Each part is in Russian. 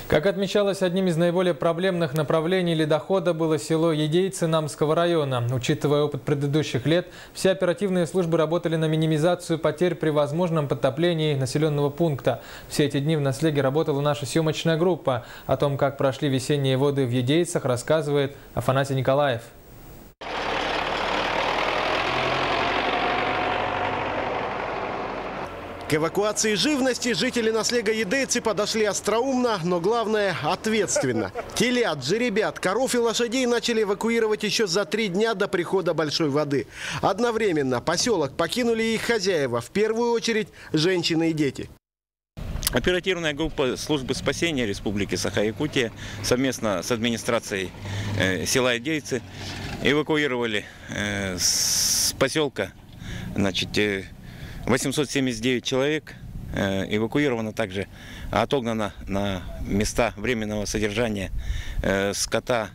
Как отмечалось, одним из наиболее проблемных направлений ледохода было село Едейцы Намского района. Учитывая опыт предыдущих лет, все оперативные службы работали на минимизацию потерь при возможном подтоплении населенного пункта. Все эти дни в Наслеге работала наша съемочная группа. О том, как прошли весенние воды в Едейцах, рассказывает Афанасий Николаев. К эвакуации живности жители Наслега Едейцы подошли остроумно, но главное – ответственно. Телят, жеребят, коров и лошадей начали эвакуировать еще за 3 дня до прихода большой воды. Одновременно поселок покинули их хозяева, в первую очередь женщины и дети. Оперативная группа службы спасения Республики Саха-Якутия совместно с администрацией села Едейцы эвакуировали с поселка 879 человек, эвакуировано также, отогнано на места временного содержания скота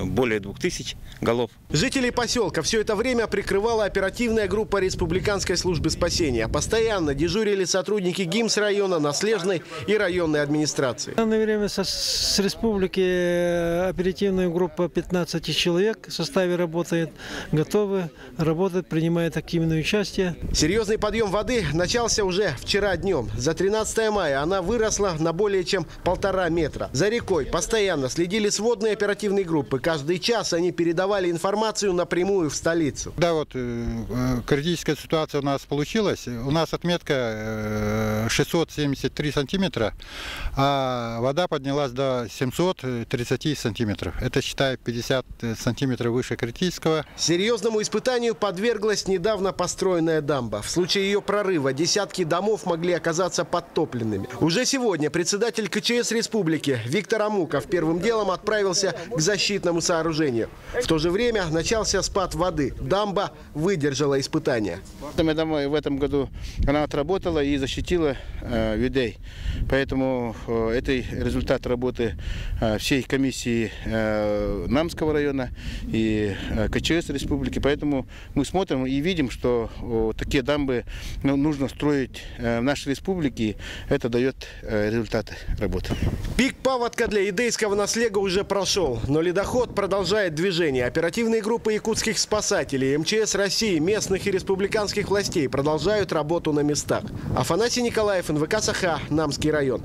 более 2000 голов. Жителей поселка все это время прикрывала оперативная группа Республиканской службы спасения. Постоянно дежурили сотрудники ГИМС района, Наслежной и районной администрации. В данное время с республики оперативная группа 15 человек в составе работает, готовы работать, принимает активное участие. Серьезный подъем воды начался уже вчера днем. За 13 мая она выросла на более чем 1,5 метра. За рекой постоянно следили сводные оперативные группы. Каждый час они передавали информацию напрямую в столицу. Да, вот критическая ситуация у нас получилась. У нас отметка 673 сантиметра, а вода поднялась до 730 сантиметров. Это, считай, 50 сантиметров выше критического. Серьезному испытанию подверглась недавно построенная дамба. В случае ее прорыва десятки домов могли оказаться подтопленными. Уже сегодня председатель КЧС республики Виктор Амуков первым делом отправился к защитному сооружению. В то же время начался спад воды. Дамба выдержала испытания. В этом году она отработала и защитила людей. Поэтому это результат работы всей комиссии Намского района и КЧС республики. Поэтому мы смотрим и видим, что такие дамбы нужно строить в нашей республике. Это дает результаты работы. Пик паводка для Едейского Наслега уже прошел, но ледоход продолжает движение. Оперативные группы якутских спасателей, МЧС России, местных и республиканских властей продолжают работу на местах. Афанасий Николаев, НВК Саха, Намский район.